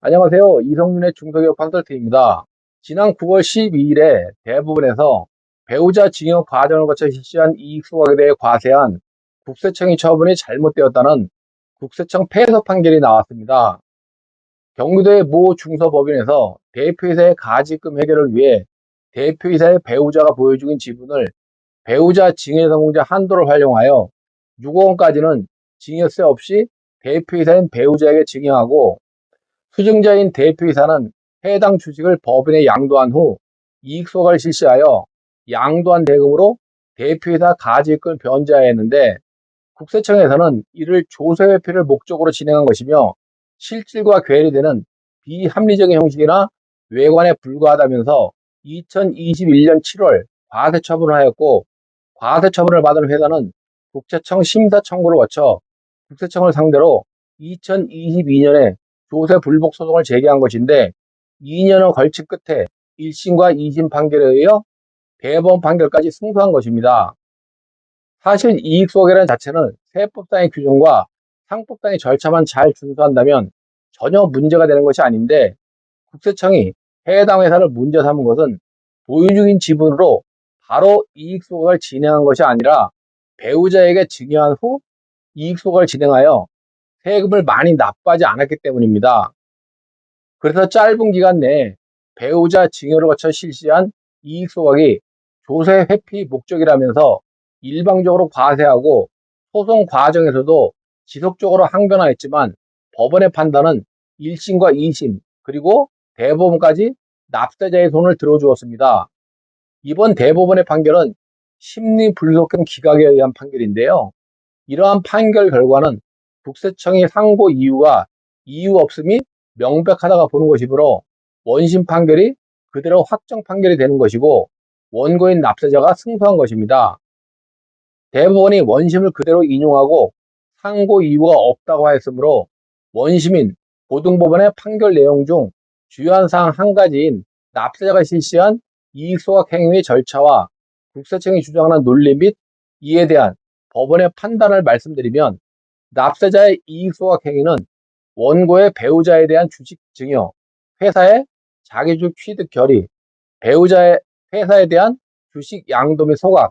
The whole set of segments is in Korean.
안녕하세요. 이성윤의 중소기업 컨설팅입니다. 지난 9월 12일에 대법원에서 배우자 징역 과정을 거쳐 실시한 이익 소각에 대해 과세한 국세청의 처분이 잘못되었다는 국세청 패소 판결이 나왔습니다. 경기도의 모 중서법院에서 대표이사의 가지금 해결을 위해 대표이사의 배우자가 보유 중인 지분을 배우자 징여성공자 한도를 활용하여 6억 원까지는 징여세 없이 대표이사인 배우자에게 증여하고, 수증자인 대표이사는 해당 주식을 법인에 양도한 후 이익소각을 실시하여 양도한 대금으로 대표이사 가지익금을 변제해야 했는데, 국세청에서는 이를 조세회피를 목적으로 진행한 것이며 실질과 괴리되는 비합리적인 형식이나 외관에 불과하다면서 2021년 7월 과세 처분을 하였고, 과세 처분을 받은 회사는 국세청 심사 청구를 거쳐 국세청을 상대로 2022년에 조세 불복 소송을 제기한 것인데, 2년을 걸친 끝에 1심과 2심 판결에 의해 대법원 판결까지 승소한 것입니다. 사실 이익소각이라는 자체는 세법상의 규정과 상법상의 절차만 잘 준수한다면 전혀 문제가 되는 것이 아닌데, 국세청이 해당 회사를 문제 삼은 것은 보유 중인 지분으로 바로 이익소각을 진행한 것이 아니라 배우자에게 증여한 후 이익소각을 진행하여 세금을 많이 납부하지 않았기 때문입니다. 그래서 짧은 기간 내에 배우자 증여를 거쳐 실시한 이익소각이 조세 회피 목적이라면서 일방적으로 과세하고 소송 과정에서도 지속적으로 항변하였지만, 법원의 판단은 1심과 2심 그리고 대법원까지 납세자의 손을 들어주었습니다. 이번 대법원의 판결은 심리불속행 기각에 의한 판결인데요. 이러한 판결 결과는 국세청이 상고 이유 없음이 명백하다가 보는 것이므로 원심 판결이 그대로 확정 판결이 되는 것이고, 원고인 납세자가 승소한 것입니다. 대법원이 원심을 그대로 인용하고 상고 이유가 없다고 하였으므로 원심인 고등법원의 판결 내용 중 주요한 사항 한 가지인 납세자가 실시한 이익소각 행위의 절차와 국세청이 주장하는 논리 및 이에 대한 법원의 판단을 말씀드리면, 납세자의 이익소각 행위는 원고의 배우자에 대한 주식 증여, 회사의 자기주식 취득 결의, 배우자의 회사에 대한 주식 양도 및 소각,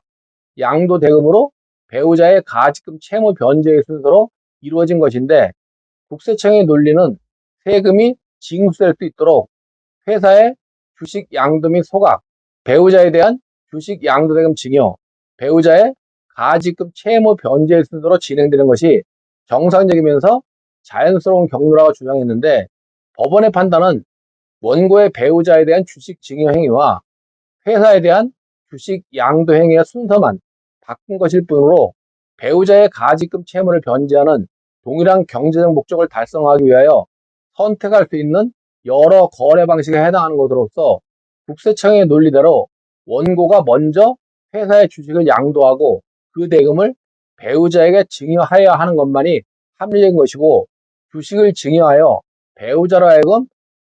양도 대금으로 배우자의 가지금 채무 변제의 순서로 이루어진 것인데, 국세청의 논리는 세금이 징수될 수 있도록 회사의 주식 양도 및 소각, 배우자에 대한 주식 양도 대금 증여, 배우자의 가지금 채무 변제의 순서로 진행되는 것이 정상적이면서 자연스러운 경로라고 주장했는데, 법원의 판단은 원고의 배우자에 대한 주식 증여 행위와 회사에 대한 주식 양도 행위의 순서만 바꾼 것일 뿐으로 배우자의 가지금 채무를 변제하는 동일한 경제적 목적을 달성하기 위하여 선택할 수 있는 여러 거래 방식에 해당하는 것으로서, 국세청의 논리대로 원고가 먼저 회사의 주식을 양도하고 그 대금을 배우자에게 증여하여야 하는 것만이 합리적인 것이고, 주식을 증여하여 배우자로 하여금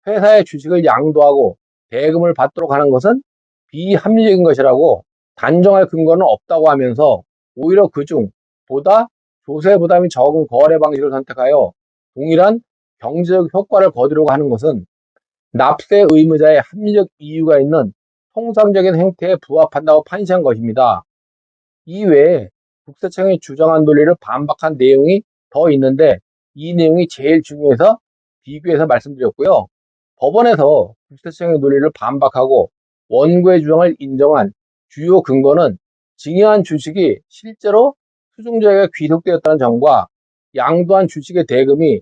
회사의 주식을 양도하고 대금을 받도록 하는 것은 비합리적인 것이라고 단정할 근거는 없다고 하면서, 오히려 그중 보다 조세 부담이 적은 거래 방식을 선택하여 동일한 경제적 효과를 거두려고 하는 것은 납세 의무자의 합리적 이유가 있는 통상적인 행태에 부합한다고 판시한 것입니다. 이외에 국세청이 주장한 논리를 반박한 내용이 더 있는데, 이 내용이 제일 중요해서 비교해서 말씀드렸고요. 법원에서 국세청의 논리를 반박하고 원고의 주장을 인정한 주요 근거는 증여한 주식이 실제로 수증자에게 귀속되었다는 점과 양도한 주식의 대금이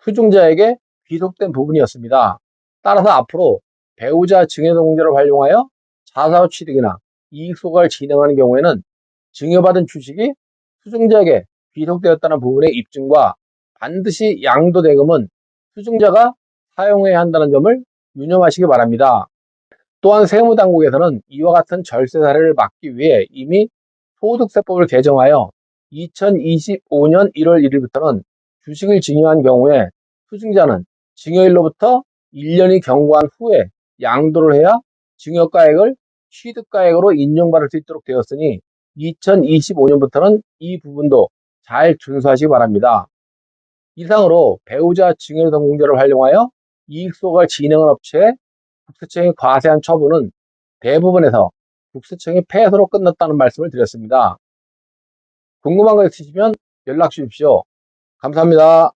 수증자에게 귀속된 부분이었습니다. 따라서 앞으로 배우자 증여동의자를 활용하여 자사후 취득이나 이익소각을 진행하는 경우에는 증여받은 주식이 수증자에게 귀속되었다는 부분의 입증과 반드시 양도대금은 수증자가 사용해야 한다는 점을 유념하시기 바랍니다. 또한 세무당국에서는 이와 같은 절세 사례를 막기 위해 이미 소득세법을 개정하여 2025년 1월 1일부터는 주식을 증여한 경우에 수증자는 증여일로부터 1년이 경과한 후에 양도를 해야 증여가액을 취득가액으로 인정받을 수 있도록 되었으니, 2025년부터는 이 부분도 잘 준수하시기 바랍니다. 이상으로 배우자 증여성공제를 활용하여 이익 소각을 진행한 업체에 국세청이 과세한 처분은 대부분에서 국세청이 패소로 끝났다는 말씀을 드렸습니다. 궁금한 거 있으시면 연락 주십시오. 감사합니다.